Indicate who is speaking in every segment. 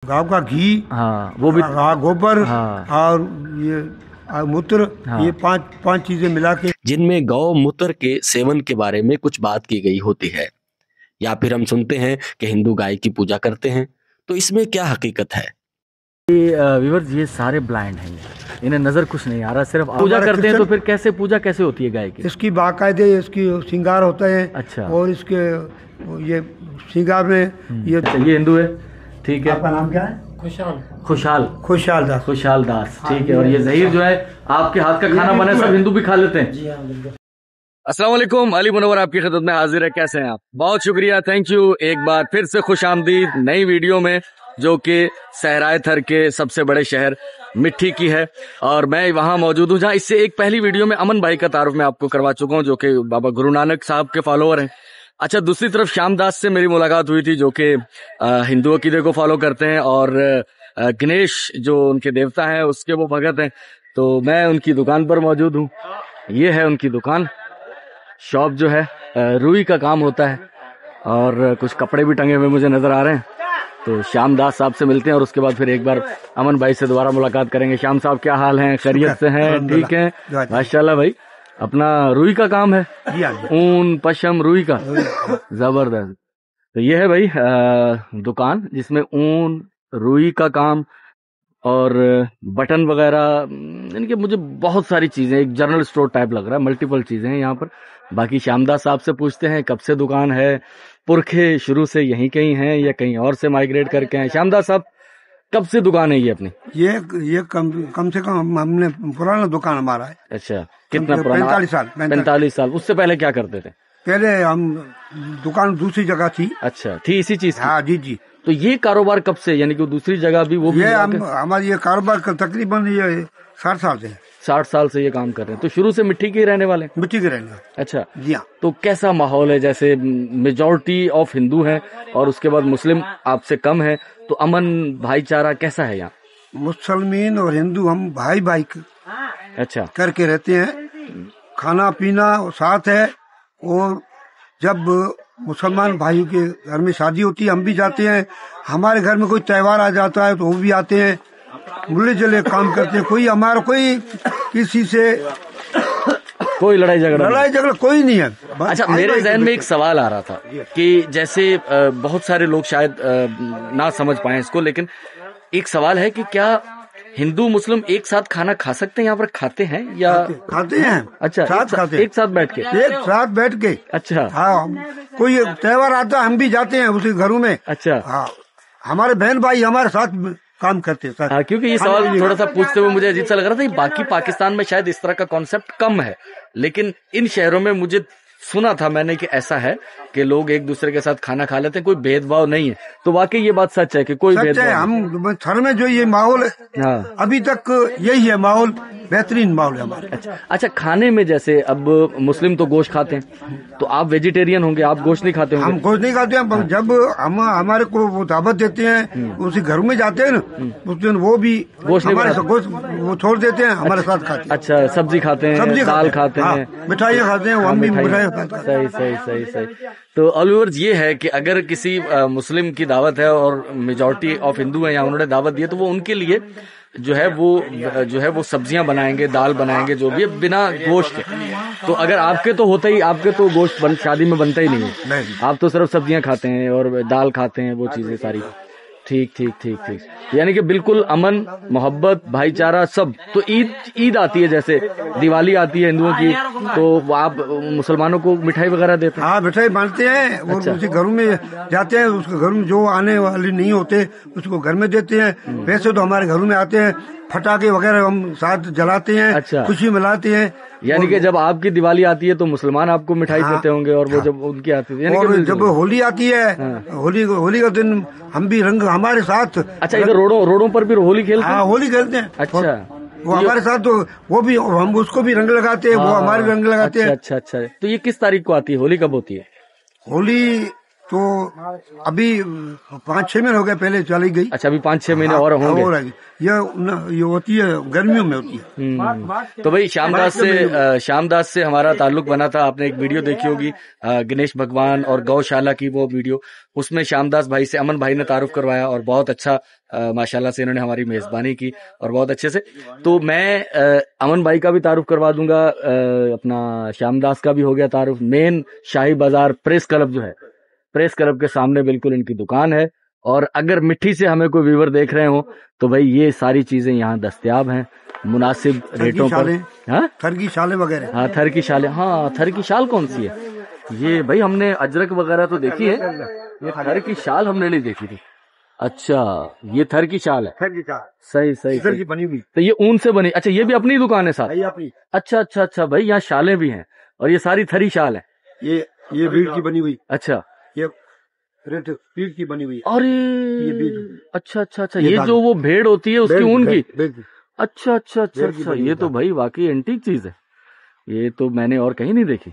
Speaker 1: गाँव का घी,
Speaker 2: हाँ वो भी,
Speaker 1: हाँ गोबर,
Speaker 2: हाँ
Speaker 1: और ये मूत्र,
Speaker 2: हाँ।
Speaker 1: ये पांच चीजें मिला के,
Speaker 3: जिनमें गौमूत्र के सेवन के बारे में कुछ बात की गई होती है, या फिर हम सुनते हैं कि हिंदू गाय की पूजा करते हैं। तो इसमें क्या हकीकत है?
Speaker 2: व्यूअर्स ये सारे ब्लाइंड हैं, इन्हें नजर कुछ नहीं आ रहा, सिर्फ पूजा करते हैं। तो फिर कैसे पूजा कैसे होती है गाय की?
Speaker 1: इसकी बाकायदे इसकी श्रृंगार होता है।
Speaker 2: अच्छा।
Speaker 1: और इसके ये श्रृंगार में ये
Speaker 2: हिंदू है, ठीक है।
Speaker 1: आपका नाम क्या है?
Speaker 2: खुशहाल
Speaker 1: खुशहाल दास।
Speaker 2: खुशहाल दास, ठीक है। और ये जहीर जो है आपके हाथ का खाना बना, सब हिंदू भी खा लेते हैं। अस्सलाम वालेकुम, अली मुनव्वर आपकी खिदमत में हाजिर है। कैसे हैं आप? बहुत शुक्रिया, थैंक यू। एक बार फिर से खुशामदीद नई वीडियो में, जो कि सहराए थर के सबसे बड़े शहर मिट्टी की है। और मैं वहां मौजूद हूं जहां इससे एक पहली वीडियो में अमन भाई का तारुफ मैं आपको करवा चुका हूं, जो कि बाबा गुरु नानक साहब के फॉलोअर हैं। अच्छा, दूसरी तरफ श्यामदास से मेरी मुलाकात हुई थी, जो कि हिंदू अकीदे को फॉलो करते हैं, और गणेश जो उनके देवता हैं उसके वो भगत हैं। तो मैं उनकी दुकान पर मौजूद हूँ। ये है उनकी दुकान, शॉप जो है रुई का काम होता है, और कुछ कपड़े भी टंगे हुए मुझे नजर आ रहे हैं। तो श्यामदास साहब से मिलते हैं और उसके बाद फिर एक बार अमन भाई से दोबारा मुलाकात करेंगे। श्याम साहब क्या हाल है? खैरियत से हैं? ठीक है माशाल्लाह भाई। अपना रुई का काम है, ऊन पशम रुई का, जबरदस्त। तो ये है भाई दुकान, जिसमें ऊन रुई का काम और बटन वगैरह, इनके मुझे बहुत सारी चीजें, एक जनरल स्टोर टाइप लग रहा है, मल्टीपल चीजें हैं यहाँ पर। बाकी श्यामदास साहब से पूछते हैं कब से दुकान है, पुरखे शुरू से यहीं कहीं हैं या कहीं और से माइग्रेट करके हैं? श्यामदास साहब कब से दुकान है ये अपनी?
Speaker 1: ये कम से कम हमने पुराना दुकान हमारा है।
Speaker 2: अच्छा, कितना पुराना?
Speaker 1: 45 साल।
Speaker 2: 45 साल। उससे पहले क्या करते थे?
Speaker 1: पहले हम दुकान दूसरी जगह थी।
Speaker 2: अच्छा, थी इसी चीज की?
Speaker 1: हाँ जी।
Speaker 2: तो ये कारोबार कब से, यानी कि दूसरी जगह भी वो भी?
Speaker 1: ये हमारी ये कारोबार तकरीबन ये 60 साल से है।
Speaker 2: 60 साल से ये काम कर रहे हैं। तो शुरू से मिट्टी के ही रहने वाले?
Speaker 1: मिट्टी के रहने।
Speaker 2: अच्छा
Speaker 1: जी हाँ।
Speaker 2: तो कैसा माहौल है? जैसे मेजॉरिटी ऑफ हिंदू हैं और उसके बाद मुस्लिम आपसे कम है, तो अमन भाईचारा कैसा है यहाँ?
Speaker 1: मुसलमान और हिंदू हम भाई
Speaker 2: अच्छा
Speaker 1: करके रहते हैं। खाना पीना साथ है। और जब मुसलमान भाइयों के घर में शादी होती है हम भी जाते हैं। हमारे घर में कोई त्योहार आ जाता है तो वो भी आते हैं, मिले जुले काम करते हैं। कोई हमारा कोई किसी से
Speaker 2: कोई लड़ाई झगड़ा
Speaker 1: कोई नहीं है।
Speaker 2: अच्छा, मेरे जहन में एक सवाल आ रहा था कि जैसे बहुत सारे लोग शायद ना समझ पाए इसको, लेकिन एक सवाल है कि क्या हिंदू मुस्लिम एक साथ खाना खा सकते हैं? यहाँ पर खाते हैं या? खाते
Speaker 1: हैं।
Speaker 2: अच्छा, एक साथ बैठ के? अच्छा
Speaker 1: हाँ, कोई त्योहार आता है हम भी जाते हैं उसके घरों में।
Speaker 2: अच्छा
Speaker 1: हाँ, हमारे बहन भाई हमारे साथ काम करते हैं।
Speaker 2: हाँ, क्योंकि ये सवाल थोड़ा सा पूछते हुए मुझे अजीब सा लग रहा था कि बाकी पाकिस्तान में शायद इस तरह का कॉन्सेप्ट कम है, लेकिन इन शहरों में मुझे सुना था मैंने कि ऐसा है कि लोग एक दूसरे के साथ खाना खा लेते हैं, कोई भेदभाव नहीं है। तो वाकई ये बात सच है कि कोई भेदभाव?
Speaker 1: हम थर में जो ये माहौल है,
Speaker 2: हाँ,
Speaker 1: अभी तक यही है माहौल, बेहतरीन माहौल है हमारे।
Speaker 2: अच्छा, खाने में जैसे अब मुस्लिम तो गोश्त खाते हैं, तो आप वेजिटेरियन होंगे, आप गोश्त नहीं खाते होंगे?
Speaker 1: हम गोश्त नहीं खाते हैं। जब हम हमारे को वो दावत देते हैं उसी घर में जाते हैं ना, उस दिन वो भी गोश्त वो छोड़ देते हैं, हमारे साथ खाते हैं।
Speaker 2: अच्छा, सब्जी खाते हैं, दाल खाते हैं,
Speaker 1: मिठाइयाँ खाते हैं, हम भी मिठाइयाँ खाते हैं।
Speaker 2: सही। तो ऑलओवर ये है कि अगर किसी मुस्लिम की दावत है और मेजॉरिटी ऑफ हिंदू है या उन्होंने दावत दी है, तो वो उनके लिए जो है वो सब्जियां बनाएंगे, दाल बनाएंगे, जो भी है, बिना गोश्त के। तो अगर आपके तो होता ही, आपके तो गोश्त शादी में बनता ही नहीं है, आप तो सिर्फ सब्जियां खाते हैं और दाल खाते हैं, वो चीजें सारी। ठीक। यानी कि बिल्कुल अमन, मोहब्बत, भाईचारा सब। तो ईद आती है, जैसे दिवाली आती है हिंदुओं की, तो आप मुसलमानों को मिठाई वगैरह देते हैं?
Speaker 1: हाँ, मिठाई बांटते हैं। और उसी घरों में जाते हैं, उसके घर में जो आने वाले नहीं होते उसको घर में देते हैं। वैसे तो हमारे घरों में आते हैं, पटाखे वगैरह हम साथ जलाते हैं। अच्छा। खुशी मिलाते हैं।
Speaker 2: यानी कि जब आपकी दिवाली आती है तो मुसलमान आपको मिठाई देते होंगे, और वो जब उनकी आती है,
Speaker 1: और जब होली आती है, होली का दिन हम भी रंग हमारे साथ।
Speaker 2: अच्छा, इधर रोडों पर भी होली खेलते हैं?
Speaker 1: हाँ, होली खेलते हैं।
Speaker 2: अच्छा,
Speaker 1: वो हमारे साथ, तो वो भी, हम उसको भी रंग लगाते हैं, वो हमारे रंग लगाते हैं।
Speaker 2: अच्छा। तो ये किस तारीख को आती है? होली कब होती है?
Speaker 1: होली तो अभी 5-6 महीने हो गए, पहले चली गई।
Speaker 2: अच्छा, अभी 5-6 महीने और होंगे।
Speaker 1: और ये होती है गर्मियों में होती है।
Speaker 2: तो भाई श्यामदास से हमारा ताल्लुक बना था। आपने एक वीडियो देखी होगी गणेश भगवान और गौशाला की, वो वीडियो, उसमें श्यामदास भाई से अमन भाई ने तारुफ करवाया और बहुत अच्छा माशाल्लाह से इन्होंने हमारी मेजबानी की और बहुत अच्छे से। तो मैं अमन भाई का भी तारुफ करवा दूंगा, अपना श्यामदास का भी हो गया तारुफ। मेन शाही बाजार प्रेस क्लब जो है, प्रेस क्लब के सामने बिल्कुल इनकी दुकान है। और अगर मिट्टी से हमें कोई व्यूवर देख रहे हो तो भाई ये सारी चीजें यहाँ दस्तयाब हैं मुनासिब रेटों पर। हाँ,
Speaker 1: थर की शालें वगैरह।
Speaker 2: हाँ, थर की शालें। हाँ, थर की शाल कौन सी है ये भाई? हमने अजरक वगैरह तो देखी है, ये थर की शाल हमने नहीं देखी थी। अच्छा, ये थर की शाल है।
Speaker 1: थर की शाल,
Speaker 2: सही सही,
Speaker 1: थर की बनी हुई।
Speaker 2: तो ये ऊन से बनी। अच्छा, ये भी अपनी दुकान है साथ?
Speaker 1: अपनी।
Speaker 2: अच्छा अच्छा अच्छा भाई, यहाँ शालें भी हैं और ये सारी थरी शाल है।
Speaker 1: ये भीड़ की बनी हुई।
Speaker 2: अच्छा,
Speaker 1: ये भीड़ की बनी हुई।
Speaker 2: अरे
Speaker 1: ये
Speaker 2: अच्छा अच्छा अच्छा, ये जो वो भेड़ होती है उसकी ऊन की। अच्छा अच्छा अच्छा अच्छा, ये तो भाई वाकई एंटीक चीज है, ये तो मैंने और कहीं नहीं देखी।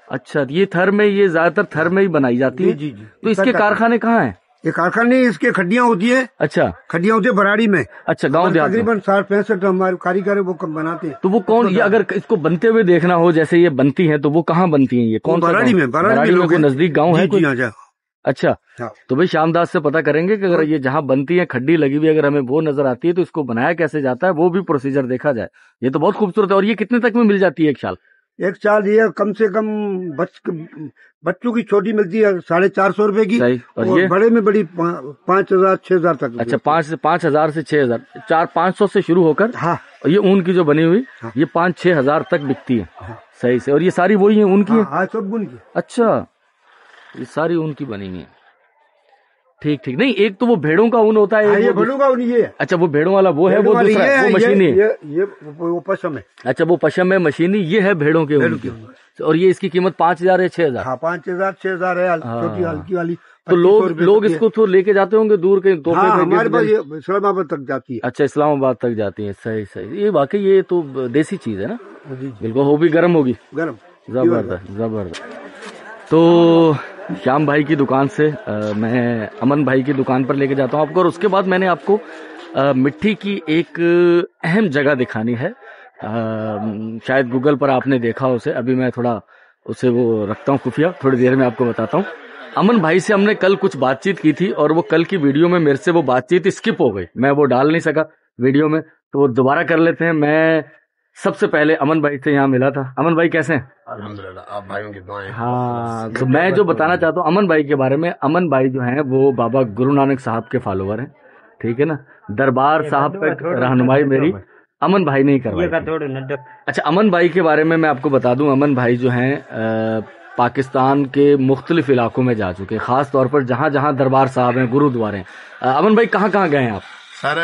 Speaker 2: अच्छा, ये थर में, ये ज्यादातर थर में ही बनाई जाती है।
Speaker 1: जी।
Speaker 2: तो इसके कारखाने कहाँ हैं?
Speaker 1: ये कारखाने, इसके खड्डियां होती है।
Speaker 2: अच्छा,
Speaker 1: खड्डियां होती है बराड़ी में।
Speaker 2: अच्छा, गाँव देहात में।
Speaker 1: तकरीबन 60-65 हमारे कारीगर वो बनाते हैं।
Speaker 2: तो वो कौन, ये अगर इसको बनते हुए देखना हो जैसे ये बनती है, तो वो कहाँ बनती है? ये कौन सा?
Speaker 1: बराड़ी में।
Speaker 2: बराड़ी में कोई नजदीक गाँव है कोई? अच्छा, तो भाई श्यामदास से पता करेंगे कि अगर ये जहाँ बनती है खड्डी लगी हुई, अगर हमें वो नजर आती है तो इसको बनाया कैसे जाता है, वो भी प्रोसीजर देखा जाए। ये तो बहुत खूबसूरत है। और ये कितने तक में मिल जाती है एक शाल?
Speaker 1: एक शाल ये कम से कम बच्चों की छोटी मिलती है 450 रुपए की। और ये बड़े में बड़ी 5,000-6,000 तक।
Speaker 2: अच्छा, 5,000 से 6,000, 400-500 से शुरू होकर।
Speaker 1: हाँ,
Speaker 2: और ये ऊन की जो बनी हुई, ये 5-6 हजार तक बिकती है। सही से। और ये सारी वही है ऊन की?
Speaker 1: हाँ, सब ऊन की।
Speaker 2: अच्छा, ये सारी ऊन की बनी हुई है। ठीक ठीक। नहीं, एक तो वो भेड़ों का ऊन होता है।
Speaker 1: ये भेड़ों का ऊन ये है।
Speaker 2: अच्छा, वो भेड़ों वाला वो है, वो दूसरा है, वो मशीनी है।
Speaker 1: ये वो पशम है।
Speaker 2: अच्छा, वो पशम है, मशीनी। ये है भेड़ों के ऊन की। और ये इसकी कीमत 5,000 या 6,000?
Speaker 1: हाँ, 5,000-6,000 है छोटी हल्की वाली।
Speaker 2: तो लोग इसको तो लेके जाते होंगे दूर के तोहफे पे?
Speaker 1: हमारे पास ये इस्लामाबाद तक जाती है।
Speaker 2: अच्छा, इस्लामाबाद तक जाती है। सही सही। ये वाकई ये तो देसी चीज है ना? बिल्कुल। हो भी गर्म होगी?
Speaker 1: गर्म,
Speaker 2: जबरदस्त जबरदस्त। तो श्याम भाई की दुकान से मैं अमन भाई की दुकान पर लेके जाता हूँ आपको। और उसके बाद मैंने आपको मिट्टी की एक अहम जगह दिखानी है। शायद गूगल पर आपने देखा उसे, अभी मैं थोड़ा उसे वो रखता हूँ खुफिया, थोड़ी देर में आपको बताता हूँ। अमन भाई से हमने कल कुछ बातचीत की थी और वो कल की वीडियो में मेरे से वो बातचीत स्किप हो गई, मैं वो डाल नहीं सका वीडियो में, तो वो दोबारा कर लेते हैं। मैं सबसे पहले अमन भाई से यहाँ मिला था। अमन भाई कैसे हैं?
Speaker 4: अल्हम्दुलिल्लाह, आप भाइयों की दुआएं।
Speaker 2: हाँ, तो मैं जो बताना चाहता हूँ अमन भाई के बारे में, अमन भाई जो हैं वो बाबा गुरु नानक साहब के फॉलोवर हैं, ठीक है ना? दरबार साहब तक रहनुमाई मेरी अमन भाई ने ही करवाई। अच्छा, अमन भाई के बारे में मैं आपको बता दूं, अमन भाई जो हैं पाकिस्तान के मुख्तलिफ इलाकों में जा चुके हैं, खास तौर पर जहाँ जहाँ दरबार साहब हैं, गुरुद्वारे हैं। अमन भाई कहाँ कहाँ गए हैं आप?
Speaker 4: सर,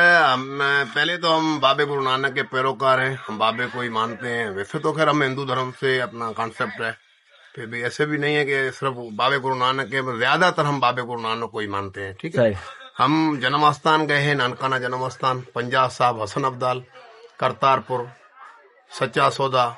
Speaker 4: पहले तो हम बाबे गुरु नानक के पैरोकार हैं, हम बाबे को ही मानते हैं। वैसे तो खैर हम हिंदू धर्म से अपना कॉन्सेप्ट है, फिर भी ऐसे भी नहीं है कि सिर्फ बाबे गुरु नानक के, ज्यादातर हम बाबे गुरु नानक को ही मानते हैं, ठीक है। हम जन्म स्थान गए हैं, नानकाना जन्म स्थान, पंजाब साहब, हसन अब्दाल, करतारपुर, सच्चा सौदा,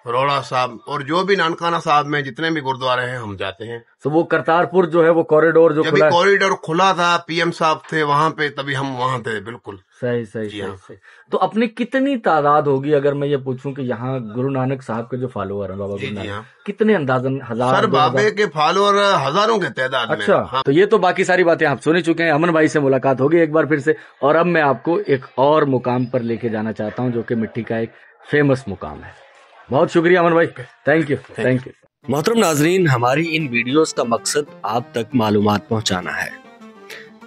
Speaker 4: रोड़ा साहब, और जो भी नानकाना साहब में जितने भी गुरुद्वारे हैं हम जाते हैं।
Speaker 2: तो वो करतारपुर जो है वो कॉरिडोर जो खुला,
Speaker 4: कॉरिडोर खुला था, पीएम साहब थे वहां पे, तभी हम वहां थे। बिल्कुल
Speaker 2: सही सही सही। तो अपनी कितनी तादाद होगी अगर मैं ये पूछूं कि यहाँ गुरु नानक साहब के जो फॉलोअर हैं, बाबा गुरु नानक, कितने अंदाजन? 1000?
Speaker 4: सर, बाबे के फॉलोअर हजारों के तादाद में।
Speaker 2: अच्छा, हाँ। तो ये तो बाकी सारी बातें आप सुन ही चुके हैं। अमन भाई से मुलाकात होगी एक बार फिर से, और अब मैं आपको एक और मुकाम पर लेके जाना चाहता हूँ जो कि मिट्टी का एक फेमस मुकाम है। बहुत शुक्रिया अमन भाई, थैंक यू थैंक यू।
Speaker 3: मोहतरम नाजरीन, हमारी इन वीडियोस का मकसद आप तक मालूमात पहुंचाना है।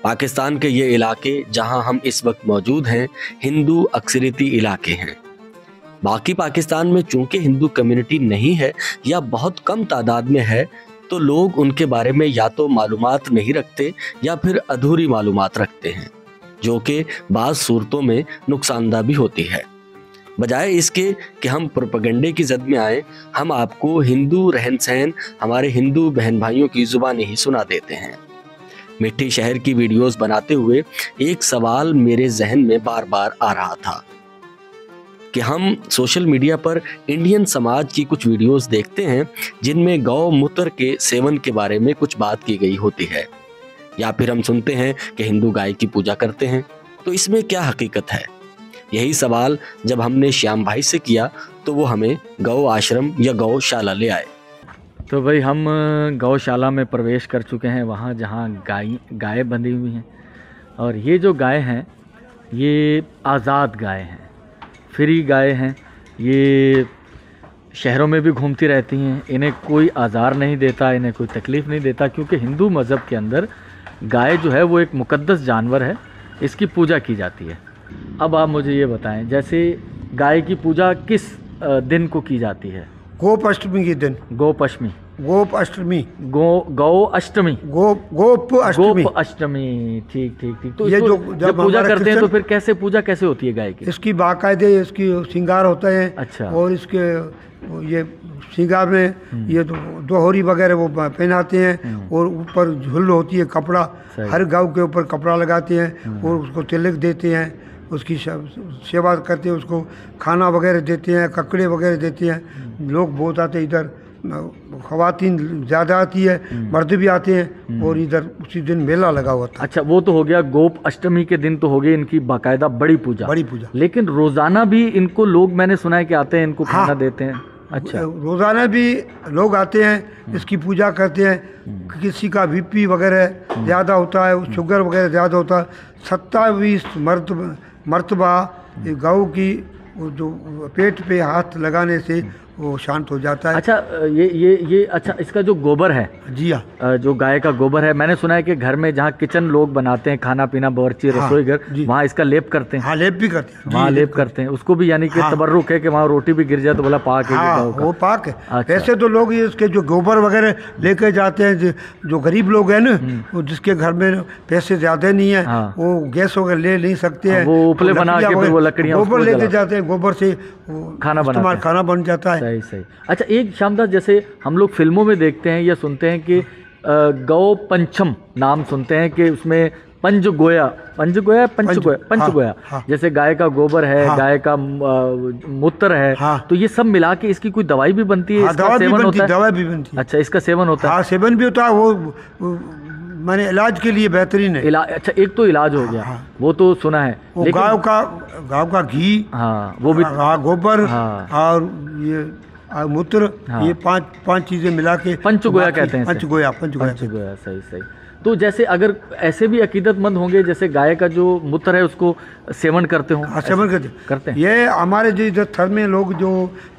Speaker 3: पाकिस्तान के ये इलाके जहां हम इस वक्त मौजूद हैं, हिंदू अक्सरियती इलाके हैं। बाकी पाकिस्तान में चूंकि हिंदू कम्युनिटी नहीं है या बहुत कम तादाद में है, तो लोग उनके बारे में या तो मालूमात नहीं रखते या फिर अधूरी मालूमात रखते हैं, जो कि बाज़ सूरतों में नुकसानदा भी होती है। बजाय इसके कि हम प्रोपेगेंडे की जद में आए, हम आपको हिंदू रहन सहन, हमारे हिंदू बहन भाइयों की जुबानी ही सुना देते हैं। मिट्टी शहर की वीडियोस बनाते हुए एक सवाल मेरे जहन में बार बार आ रहा था कि हम सोशल मीडिया पर इंडियन समाज की कुछ वीडियोस देखते हैं जिनमें गौ मूत्र के सेवन के बारे में कुछ बात की गई होती है, या फिर हम सुनते हैं कि हिंदू गाय की पूजा करते हैं। तो इसमें क्या हकीकत है? यही सवाल जब हमने श्याम भाई से किया तो वो हमें गौ आश्रम या गौशाला ले आए।
Speaker 2: तो भाई हम गौशाला में प्रवेश कर चुके हैं, वहाँ जहाँ गाय बंधी हुई हैं। और ये जो गाय हैं ये आज़ाद गाय हैं, फ्री गाय हैं। ये शहरों में भी घूमती रहती हैं, इन्हें कोई आज़ार नहीं देता, इन्हें कोई तकलीफ़ नहीं देता, क्योंकि हिंदू मज़हब के अंदर गाय जो है वो एक मुक़द्दस जानवर है, इसकी पूजा की जाती है। अब आप मुझे ये बताएं, जैसे गाय की पूजा किस दिन को की जाती है?
Speaker 1: गोप अष्टमी के दिन।
Speaker 2: गोप अष्टमी
Speaker 1: गोप अष्टमी
Speaker 2: गौ अष्टमी
Speaker 1: गोप अष्टमी।
Speaker 2: गोप अष्टमी, ठीक ठीक ठीक। तो
Speaker 1: ये
Speaker 2: इसको
Speaker 1: जो
Speaker 2: जब पूजा
Speaker 1: हमारा
Speaker 2: करते हैं तो
Speaker 1: क्रिश्चियन-
Speaker 2: फिर कैसे पूजा कैसे होती है गाय की?
Speaker 1: इसकी बाकायदे इसकी श्रृंगार होता है।
Speaker 2: अच्छा।
Speaker 1: और इसके ये श्रृंगार में ये दोहरी वगैरह वो पहनाते हैं और ऊपर झुल होती है कपड़ा,
Speaker 2: सही।
Speaker 1: हर गाँव के ऊपर कपड़ा लगाते हैं और उसको तिलक देते हैं, उसकी सेवा करते हैं, उसको खाना वगैरह देते हैं, ककड़े वगैरह देते हैं। लोग बहुत आते हैं इधर, ख़वातीन ज़्यादा आती है, मर्द भी आते हैं और इधर उसी दिन मेला लगा हुआ था।
Speaker 2: अच्छा, वो तो हो गया गोप अष्टमी के दिन, तो हो गई इनकी बाकायदा बड़ी पूजा।
Speaker 1: बड़ी पूजा।
Speaker 2: लेकिन रोजाना भी इनको लोग, मैंने सुना है कि आते हैं, इनको
Speaker 1: हाँ।
Speaker 2: खाना देते हैं। अच्छा,
Speaker 1: रोज़ाना भी लोग आते हैं, इसकी पूजा करते हैं। किसी का बीपी वगैरह ज़्यादा होता है, शुगर वगैरह ज़्यादा होता है, 27 मरतबा गऊ की वो जो पेट पे हाथ लगाने से वो शांत हो जाता है।
Speaker 2: अच्छा, ये अच्छा, इसका जो गोबर है,
Speaker 1: जी हाँ,
Speaker 2: जो गाय का गोबर है, मैंने सुना है कि घर में जहाँ किचन लोग बनाते हैं, खाना पीना, बावर्ची,
Speaker 1: हाँ,
Speaker 2: रसोई घर,
Speaker 1: जी।
Speaker 2: वहाँ इसका लेप करते हैं।
Speaker 1: हाँ लेप भी करते हैं।
Speaker 2: वहाँ लेप करते हैं उसको भी, यानी कि
Speaker 1: हाँ।
Speaker 2: तबर्रुक है कि वहाँ रोटी भी गिर जाए तो बोला पाक है ये
Speaker 1: हाँ
Speaker 2: गाँव का।
Speaker 1: वो पाक है।
Speaker 2: अच्छा।
Speaker 1: वैसे तो लोग ये इसके जो गोबर वगैरह लेके जाते हैं, जो गरीब लोग हैं ना, वो जिसके घर में पैसे ज़्यादा नहीं है,
Speaker 2: हाँ।
Speaker 1: वो गैस वगैरह ले नहीं सकते हैं,
Speaker 2: वो उपले बना के फिर वो लकड़ियाँ
Speaker 1: गोबर
Speaker 2: उसको
Speaker 1: लेके
Speaker 2: जलाते
Speaker 1: जाते हैं, गोबर से
Speaker 2: खाना बनाते हैं।
Speaker 1: खाना बन जाता है।
Speaker 2: सही सही। अच्छा, एक श्यामदास, जैसे हम लोग फिल्मों में देखते हैं या सुनते हैं कि गौ पंचम नाम सुनते हैं कि उसमें पंचगोया,
Speaker 1: हाँ।
Speaker 2: जैसे गाय का गोबर है,
Speaker 1: हाँ।
Speaker 2: गाय का मूत्र है,
Speaker 1: हाँ।
Speaker 2: तो ये सब मिला के इसकी कोई दवाई भी बनती है?
Speaker 1: हाँ,
Speaker 2: इसका
Speaker 1: दवा भी
Speaker 2: सेवन
Speaker 1: बनती
Speaker 2: होता है?
Speaker 1: दवा भी बनती है।
Speaker 2: अच्छा, इसका सेवन होता है?
Speaker 1: हाँ सेवन भी होता है, वो मैंने इलाज के लिए बेहतरीन है।
Speaker 2: इलाज, अच्छा, एक तो इलाज हो गया,
Speaker 1: हाँ।
Speaker 2: वो तो सुना है,
Speaker 1: वो
Speaker 2: लेकिन
Speaker 1: गाँव का घी,
Speaker 2: हाँ वो भी,
Speaker 1: हाँ गोबर,
Speaker 2: हाँ।
Speaker 1: और ये मूत्र,
Speaker 2: हाँ।
Speaker 1: ये पांच चीजें मिला के
Speaker 2: पंचगोया कहते हैं इसे।
Speaker 1: पंचगोया।
Speaker 2: पंचगोया, सही सही। तो जैसे अगर ऐसे भी अकीदतमंद होंगे, जैसे गाय का जो मूत्र है उसको सेवन करते हो?
Speaker 1: हाँ सेवन
Speaker 2: करते हैं।
Speaker 1: ये हमारे जो इधर थर में लोग जो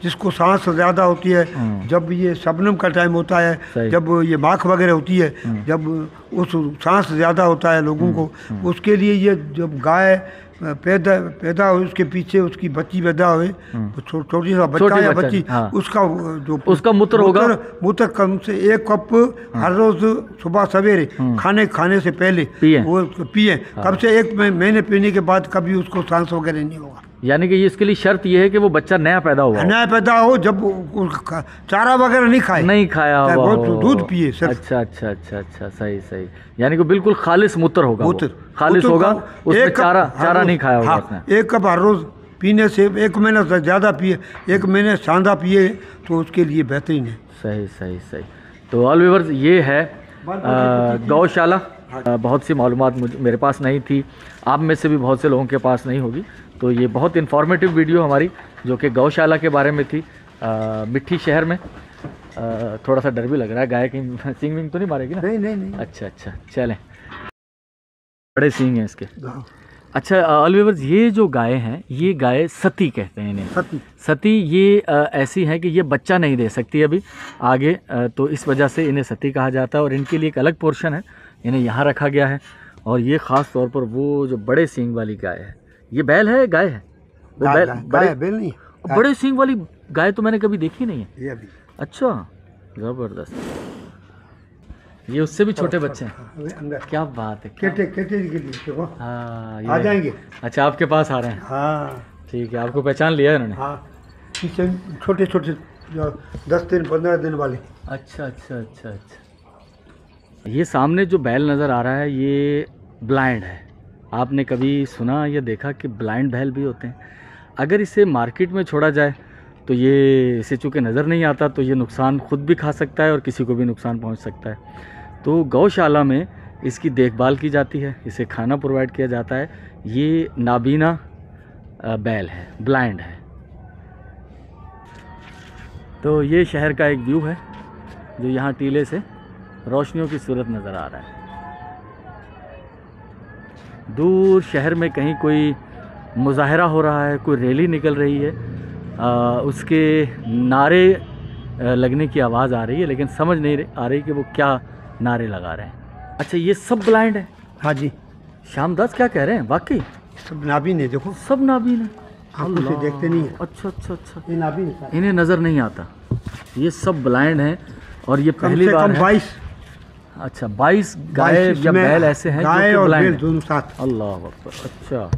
Speaker 1: जिसको सांस ज़्यादा होती है, जब ये शबनम का टाइम होता है,
Speaker 2: सही।
Speaker 1: जब ये माख वगैरह होती है, जब उस सांस ज़्यादा होता है लोगों को, उसके लिए ये जब गाय पैदा हो, उसके पीछे उसकी बच्ची पैदा हुए, छोटी सा बच्चा या बच्ची,
Speaker 2: हाँ।
Speaker 1: उसका
Speaker 2: मूत्र होगा,
Speaker 1: मूत्र कम से 1 कप हर रोज सुबह सवेरे खाने से पहले
Speaker 2: पिए।
Speaker 1: वो पिए। कम से 1 महीने पीने के बाद कभी उसको सांस वगैरह नहीं होगा।
Speaker 2: यानी कि इसके लिए शर्त ये है कि वो बच्चा नया पैदा हुआ हो।
Speaker 1: नया पैदा हो, जब चारा वगैरह नहीं खाए,
Speaker 2: नहीं खाया हुआ
Speaker 1: बहुत
Speaker 2: हो।
Speaker 1: दूध पिए सिर्फ।
Speaker 2: अच्छा अच्छा अच्छा अच्छा, सही सही। यानी कि बिल्कुल खालिस मूत्र होगा, वो
Speaker 1: मूत्र
Speaker 2: खालिस
Speaker 1: मूत्र
Speaker 2: होगा,
Speaker 1: का
Speaker 2: उसमें
Speaker 1: 1 कप
Speaker 2: चारा
Speaker 1: हर रोज,
Speaker 2: नहीं खाया होगा
Speaker 1: हाँ,
Speaker 2: उसने।
Speaker 1: 1 कप हर रोज पीने से 1 महीना से ज़्यादा पिए, 1 महीने सांदा पिए तो उसके लिए बेहतरीन है।
Speaker 2: सही सही सही। तो ऑल व्यूअर्स, ये है गौशाला। बहुत सी मालूमात मेरे पास नहीं थी, आप में से भी बहुत से लोगों के पास नहीं होगी। तो ये बहुत इन्फॉर्मेटिव वीडियो हमारी, जो कि गौशाला के बारे में थी, मिट्टी शहर में। थोड़ा सा डर भी लग रहा है, गाय कहीं सींग विंग तो नहीं मारेगी ना?
Speaker 1: नहीं।
Speaker 2: अच्छा अच्छा, चलें। बड़े सींग हैं इसके। अच्छा ऑल व्यूअर्स, ये जो गाय हैं, ये गाय सती कहते हैं इन्हें। सती ये ऐसी हैं कि ये बच्चा नहीं दे सकती अभी आगे, तो इस वजह से इन्हें सती कहा जाता है। और इनके लिए एक अलग पोर्शन है, इन्हें यहाँ रखा गया है। और ये ख़ास तौर पर वो जो बड़े सींग वाली गाय है, ये बैल है गाय है? वो
Speaker 1: बैल नहीं,
Speaker 2: बड़े सींग वाली गाय तो मैंने कभी देखी नहीं है।
Speaker 1: ये अभी
Speaker 2: अच्छा, ज़बरदस्त। ये उससे भी छोटे बच्चे हैं,
Speaker 1: अंदर।
Speaker 2: क्या बात है।
Speaker 1: केटे के लिए देखो।
Speaker 2: हाँ,
Speaker 1: आ जाएंगे।
Speaker 2: अच्छा, आपके पास आ रहे हैं?
Speaker 1: हाँ
Speaker 2: ठीक है, आपको पहचान लिया है इन्होंने?
Speaker 1: हाँ, पीछे छोटे जो 10 दिन 15 दिन वाले।
Speaker 2: अच्छा अच्छा अच्छा अच्छा। ये सामने जो बैल नज़र आ रहा है, ये ब्लाइंड है। आपने कभी सुना या देखा कि ब्लाइंड बैल भी होते हैं? अगर इसे मार्केट में छोड़ा जाए तो ये इसे चूँकि नज़र नहीं आता तो ये नुकसान खुद भी खा सकता है और किसी को भी नुकसान पहुंच सकता है। तो गौशाला में इसकी देखभाल की जाती है, इसे खाना प्रोवाइड किया जाता है। ये नाबीना बैल है, ब्लाइंड है। तो ये शहर का एक व्यू है जो यहाँ टीले से रोशनियों की सूरत नज़र आ रहा है। दूर शहर में कहीं कोई मुजाहरा हो रहा है, कोई रैली निकल रही है, उसके नारे लगने की आवाज़ आ रही है, लेकिन समझ नहीं आ रही कि वो क्या नारे लगा रहे हैं। अच्छा, ये सब ब्लाइंड है?
Speaker 1: हाँ जी।
Speaker 2: शामदास क्या कह रहे हैं, वाकई
Speaker 1: सब नाबीन है, देखो
Speaker 2: सब नाबीन है।
Speaker 1: आंखों से देखते नहीं है।
Speaker 2: अच्छा अच्छा अच्छा,
Speaker 1: ये नाबीन है,
Speaker 2: इन्हें नज़र नहीं आता। ये सब ब्लाइंड हैं और ये पहली बार है।
Speaker 1: 22
Speaker 2: अच्छा 22 गाय या बैल ऐसे हैं
Speaker 1: गाय
Speaker 2: जो
Speaker 1: और
Speaker 2: ब्लाइंड
Speaker 1: बैल
Speaker 2: हैं।
Speaker 1: दोनों साथ।
Speaker 2: अल्लाह अकबर। अच्छा,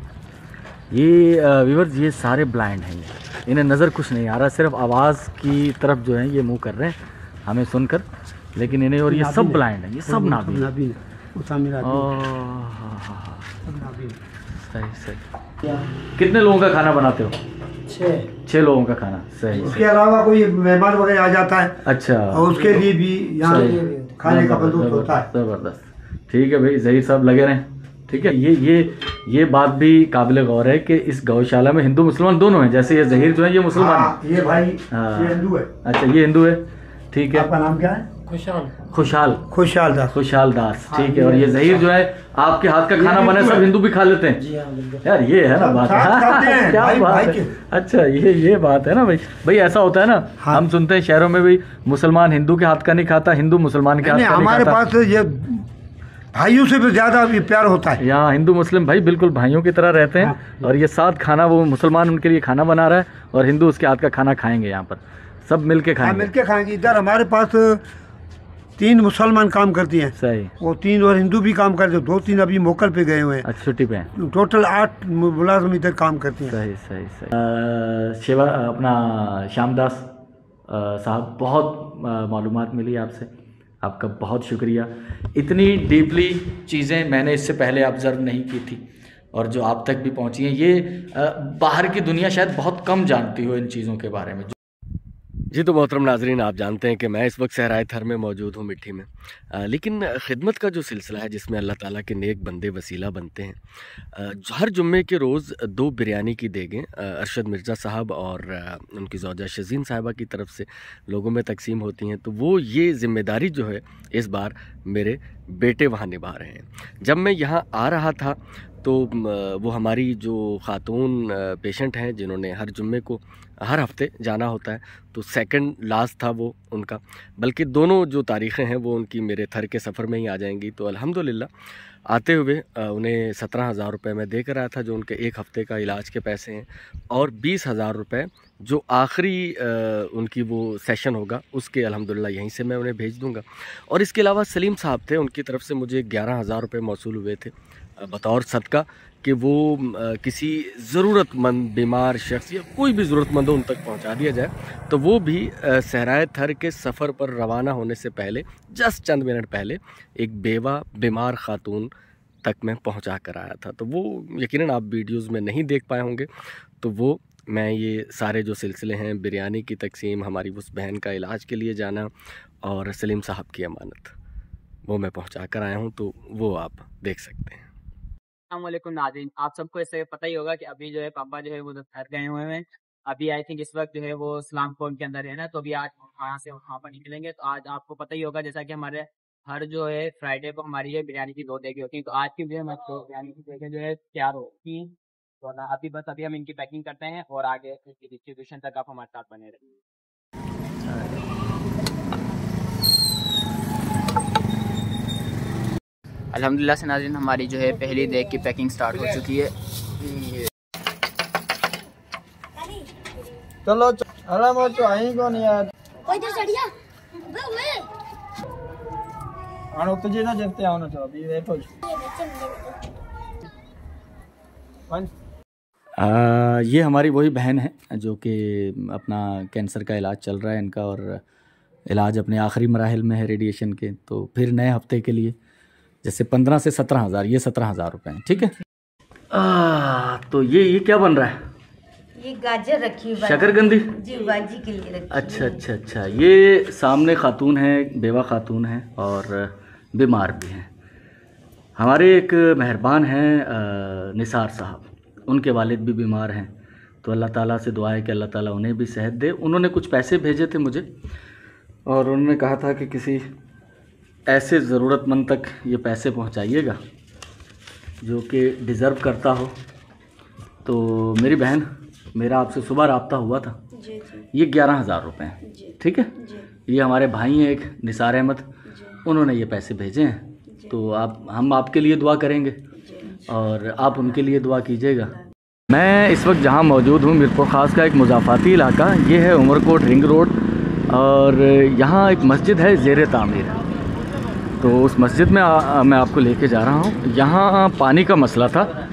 Speaker 2: ये व्यूअर्स ये सारे ब्लाइंड हैं, इन्हें नज़र कुछ नहीं आ रहा, सिर्फ आवाज़ की तरफ जो है ये मुंह कर रहे हैं हमें सुनकर, लेकिन इन्हें, और ये सब ब्लाइंड हैं, ये सब नाबीन है। सही सही। कितने लोगों का खाना बनाते हो? 6 लोगों का खाना। सही।
Speaker 1: उसके अलावा कोई मेहमान वगैरह आ जाता है,
Speaker 2: अच्छा,
Speaker 1: और उसके लिए भी यहाँ खाने का बंदोबस्त होता है।
Speaker 2: ज़बरदस्त। ठीक है भाई, ज़हीर साहब लगे रहें। ठीक है, ये बात भी काबिल गौर है कि इस गौशाला में हिंदू मुसलमान दोनों हैं। जैसे ये ज़हीर जो है ये मुसलमान है।
Speaker 1: ये भाई
Speaker 2: हाँ।
Speaker 1: ये हिंदू है।
Speaker 2: अच्छा, ये हिंदू है। ठीक है,
Speaker 1: आपका नाम क्या है?
Speaker 2: खुशहाल
Speaker 1: खुशहाल दास।
Speaker 2: ठीक है, और ये ज़हीर जो है आपके हाथ का खाना बने सब हिंदू भी खा लेते हैं। यार ये है ना बात, क्या बात है। अच्छा, ये बात है ना भाई ऐसा होता है ना।
Speaker 1: हाँ।
Speaker 2: हम सुनते हैं शहरों में भी मुसलमान हिंदू के हाथ का नहीं खाता, हिंदू मुसलमान के हाथ का नहीं खाता।
Speaker 1: हमारे पास ये भाइयों से भी ज्यादा प्यार होता है।
Speaker 2: यहाँ हिंदू मुस्लिम भाई बिल्कुल भाइयों की तरह रहते हैं। हाँ। और ये साथ खाना, वो मुसलमान उनके लिए खाना बना रहा है और हिंदू उसके हाथ का खाना खाएंगे। यहाँ पर सब मिलके खाएंगे।
Speaker 1: मिलके खाएंगे। इधर हमारे पास 3 मुसलमान काम करती हैं।
Speaker 2: सही।
Speaker 1: वो 3 और हिंदू भी काम करते हैं। 2-3 अभी मोकल पे गए हुए हैं।
Speaker 2: अच्छा, छुट्टी पे हैं।
Speaker 1: टोटल 8 मुलाजिम इधर काम करती हैं।
Speaker 2: सही सही सही। शिवा अपना शामदास साहब, बहुत मालूमात मिली आपसे, आपका बहुत शुक्रिया। इतनी डीपली चीज़ें मैंने इससे पहले ऑब्ज़र्व नहीं की थी और जो आप तक भी पहुंची हैं, ये बाहर की दुनिया शायद बहुत कम जानती हो इन चीज़ों के बारे में।
Speaker 3: जी तो मोहतरम नाजरीन, आप जानते हैं कि मैं इस वक्त सहराए थर में मौजूद हूँ, मिट्टी में। लेकिन खिदमत का जो सिलसिला है जिसमें अल्लाह ताला के नेक बंदे वसीला बनते हैं, हर जुम्मे के रोज़ 2 बिरयानी की देगें अरशद मिर्ज़ा साहब और उनकी ज़ौजा शज़ीन साहिबा की तरफ से लोगों में तकसीम होती हैं। तो वो ये ज़िम्मेदारी जो है इस बार मेरे बेटे वहाँ निभा रहे हैं। जब मैं यहाँ आ रहा था तो वो हमारी जो ख़ातून पेशेंट हैं जिन्होंने हर जुम्मे को हर हफ्ते जाना होता है, तो सेकंड लास्ट था वो उनका, बल्कि दोनों जो तारीख़ें हैं वो उनकी मेरे थर के सफ़र में ही आ जाएंगी। तो अल्हम्दुलिल्लाह आते हुए उन्हें 17,000 रुपये मैं दे कर आया था, जो उनके 1 हफ़्ते का इलाज के पैसे हैं, और 20,000 रुपये जो आखिरी उनकी वो सेशन होगा उसके अल्हम्दुलिल्लाह यहीं से मैं उन्हें भेज दूँगा। और इसके अलावा सलीम साहब थे, उनकी तरफ से मुझे 11,000 रुपये मौसूल हुए थे बतौर सदका कि वो किसी ज़रूरतमंद बीमार शख्स या कोई भी ज़रूरतमंद हो उन तक पहुंचा दिया जाए। तो वो भी सहराए थर के सफ़र पर रवाना होने से पहले जस्ट चंद मिनट पहले एक बेवा बीमार ख़ातून तक मैं पहुंचा कर आया था। तो वो यकीनन आप वीडियोज़ में नहीं देख पाए होंगे। तो वो मैं ये सारे जो सिलसिले हैं, बिरयानी की तकसीम, हमारी उस बहन का इलाज के लिए जाना और सलीम साहब की अमानत, वो मैं पहुंचा कर आया हूं। तो वो आप देख सकते हैं।
Speaker 5: अस्सलामुअलैकुम नाज़रीन, आप सबको इससे पता ही होगा कि अभी जो है पापा जो है वो घर गए हुए हैं। अभी आई थिंक इस वक्त जो है वो इस्लाम कोट के अंदर है ना, तो अभी आज वहाँ से वहाँ पर निकलेंगे। तो आज आपको पता ही होगा जैसा कि हमारे हर जो है फ्राइडे को हमारी ये बिरयानी की 2 देगी होती है। तो आज की जो है बिरयानी की देगी जो है तैयार होगी। तो ना अभी हम इनकी पैकिंग करते हैं और आगे इसकी डिस्ट्रीब्यूशन तक आप हमारे साथ बने रहेंगे। अल्हम्दुलिल्लाह से नाज़रीन, हमारी जो है पहली देग की पैकिंग स्टार्ट हो चुकी है।
Speaker 6: चलो आराम हो आई कौन यार
Speaker 7: कोई तो चढ़िया वे
Speaker 6: आनो तुझे ना जबते आओ ना, चलो अभी बैठो।
Speaker 2: ये हमारी वही बहन है जो कि अपना कैंसर का इलाज चल रहा है इनका, और इलाज अपने आखिरी मराहिल में है रेडिएशन के। तो फिर नए हफ्ते के लिए जैसे 15 से 17,000, ये 17,000 रुपये हैं। ठीक है। तो ये क्या बन रहा है?
Speaker 8: ये गाजर रखी है
Speaker 2: शकरकंदी
Speaker 8: जी, बाजी के लिए रखी।
Speaker 2: अच्छा अच्छा अच्छा। ये सामने खातून है, बेवा खातून है और बीमार भी हैं। हमारे एक मेहरबान हैं निसार साहब, उनके वालिद भी बीमार हैं, तो अल्लाह ताला से दुआ है कि अल्लाह ताला उन्हें भी सेहत दे। उन्होंने कुछ पैसे भेजे थे मुझे और उन्होंने कहा था कि किसी ऐसे ज़रूरतमंद तक ये पैसे पहुंचाइएगा जो कि डिज़र्व करता हो। तो मेरी बहन, मेरा आपसे सुबह रब्ता हुआ था,
Speaker 8: जी जी
Speaker 2: ये 11,000 रुपये हैं,
Speaker 8: जी
Speaker 2: ठीक है।
Speaker 8: जी
Speaker 2: ये हमारे भाई हैं एक निसार अहमद,
Speaker 8: जी
Speaker 2: उन्होंने ये पैसे भेजे हैं, तो हम आपके लिए दुआ करेंगे और आप उनके लिए दुआ कीजिएगा। मैं इस वक्त जहाँ मौजूद हूँ मीरपुर ख़ास का एक मुज़ाफ़ाती इलाका, ये है उमरकोट रिंग रोड, और यहाँ एक मस्जिद है ज़ेर तामीर, तो उस मस्जिद में मैं आपको लेके जा रहा हूँ। यहाँ पानी का मसला था।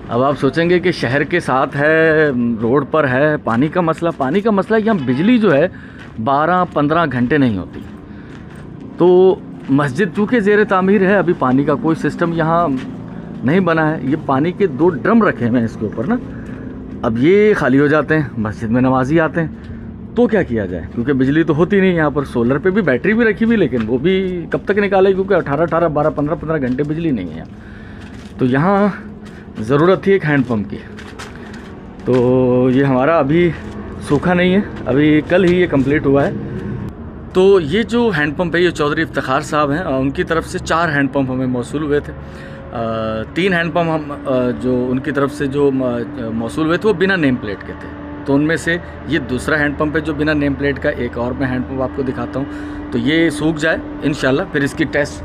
Speaker 2: अब आप सोचेंगे कि शहर के साथ है, रोड पर है, पानी का मसला यहाँ बिजली जो है 12-15 घंटे नहीं होती। तो मस्जिद चूँकि ज़ेर तामीर है, अभी पानी का कोई सिस्टम यहाँ नहीं बना है। ये पानी के 2 ड्रम रखे हुए हैं इसके ऊपर ना, अब ये खाली हो जाते हैं, मस्जिद में नमाजी आते हैं, तो क्या किया जाए, क्योंकि बिजली तो होती नहीं यहाँ पर। सोलर पे भी बैटरी भी रखी हुई, लेकिन वो भी कब तक निकाले, क्योंकि 18-18, 12-15 घंटे बिजली नहीं है यहाँ। तो यहाँ ज़रूरत थी एक हैंडपम्प की। तो ये हमारा अभी सूखा नहीं है, अभी कल ही ये कंप्लीट हुआ है। तो ये जो हैंडपम्प है, ये चौधरी इफ्तिखार साहब हैं, उनकी तरफ से 4 हैंडपम्प हमें मौसूल हुए थे। 3 हैंडपम्प हम जो उनकी तरफ से जो मौसूल हुए थे वो बिना नेम प्लेट के थे, तो उनमें से ये दूसरा हैंडपम्प है जो बिना नेम प्लेट का। एक और मैं हैंडपम्प आपको दिखाता हूँ। तो ये सूख जाए इंशाल्लाह, फिर इसकी टेस्ट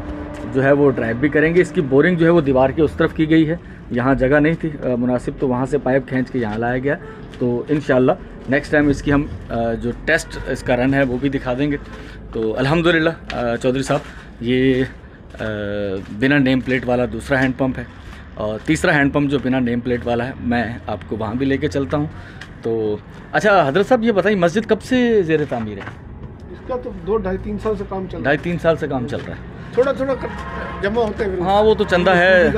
Speaker 2: जो है वो ड्राइव भी करेंगे। इसकी बोरिंग जो है वो दीवार के उस तरफ की गई है, यहाँ जगह नहीं थी मुनासिब, तो वहाँ से पाइप खींच के यहाँ लाया गया। तो इंशाल्लाह नेक्स्ट टाइम इसकी हम जो टेस्ट इसका रन है वो भी दिखा देंगे। तो अल्हम्दुलिल्लाह चौधरी साहब, ये बिना नेम प्लेट वाला दूसरा हैंडपम्प है, और तीसरा हैंडपम्प जो बिना नेम प्लेट वाला है, मैं आपको वहाँ भी लेके चलता हूँ। तो अच्छा हजरत साहब, ये बताइए मस्जिद कब से ज़ेर तामीर है?
Speaker 9: इसका तो 2-2.5-3 साल से काम चल रहा है।
Speaker 2: 2.5-3 साल से काम चल रहा है।
Speaker 9: थोड़ा थोड़ा जमा होते हैं।
Speaker 2: हाँ, वो तो चंदा है,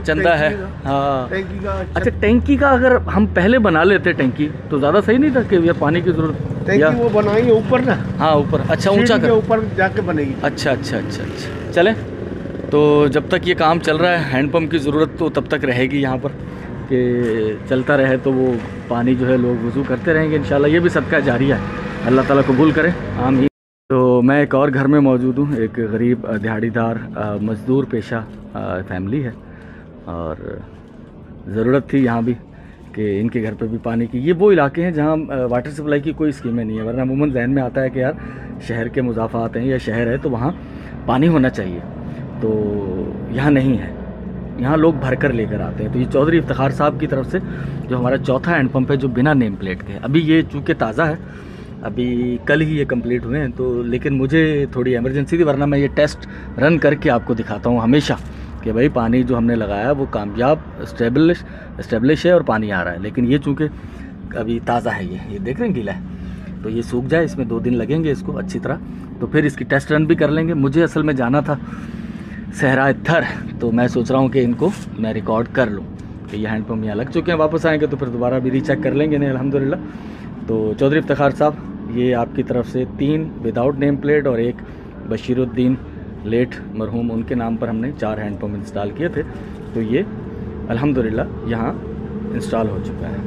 Speaker 2: चंदा है। हाँ,
Speaker 9: टैंकी का।
Speaker 2: अच्छा, टैंकी का अगर हम पहले बना लेते टैंकी तो ज़्यादा सही नहीं था कि यार पानी की ज़रूरत।
Speaker 9: टैंकी वो बनाएंगे ऊपर ना।
Speaker 2: हाँ, ऊपर। अच्छा, ऊंचा कर,
Speaker 9: ऊपर जाके बनेगी।
Speaker 2: अच्छा अच्छा अच्छा अच्छा। चलें, तो जब तक ये काम चल रहा है, हैंडपम्प की ज़रूरत तो तब तक रहेगी यहाँ पर, कि चलता रहे तो वो पानी जो है लोग वज़ू करते रहेंगे इंशाल्लाह। ये भी सदका जारिया है, अल्लाह ताला कबूल करे, आमीन। तो मैं एक और घर में मौजूद हूँ, एक गरीब दिहाड़ीदार मज़दूर पेशा फैमिली है, और ज़रूरत थी यहाँ भी कि इनके घर पे भी पानी की। ये वो इलाके हैं जहाँ वाटर सप्लाई की कोई स्कीमें नहीं है, वरना अमूमन जहन में आता है कि यार शहर के मुज़ाफ़ात हैं या शहर है तो वहाँ पानी होना चाहिए, तो यहाँ नहीं है, यहाँ लोग भर कर लेकर आते हैं। तो ये चौधरी इफ्तिखार साहब की तरफ से जो हमारा चौथा हैंडपम्प है जो बिना नेम प्लेट के, अभी ये चूँकि ताज़ा है, अभी कल ही ये कंप्लीट हुए हैं, तो लेकिन मुझे थोड़ी इमरजेंसी थी, वरना मैं ये टेस्ट रन करके आपको दिखाता हूँ हमेशा कि भाई पानी जो हमने लगाया वो कामयाब इस्टेब्लिश है और पानी आ रहा है। लेकिन ये चूँकि अभी ताज़ा है, ये देख रहे हैं गीला है, तो ये सूख जाए, इसमें 2 दिन लगेंगे इसको अच्छी तरह, तो फिर इसकी टेस्ट रन भी कर लेंगे। मुझे असल में जाना था सहरा थर, तो मैं सोच रहा हूँ कि इनको मैं रिकॉर्ड कर लूँ कि ये हैंडपम्प यहाँ लग चुके हैं। वापस आएंगे तो फिर दोबारा भी रीचेक कर लेंगे नहीं, अल्हम्दुलिल्लाह। तो चौधरी इफ्तिखार साहब, ये आपकी तरफ से 3 विदाउट नेम प्लेट और 1 बशीरुद्दीन लेट मरहूम, उनके नाम पर हमने 4 हैंडपम्प इंस्टॉल किए थे, तो ये अल्हम्दुलिल्लाह यहाँ इंस्टॉल हो चुका है।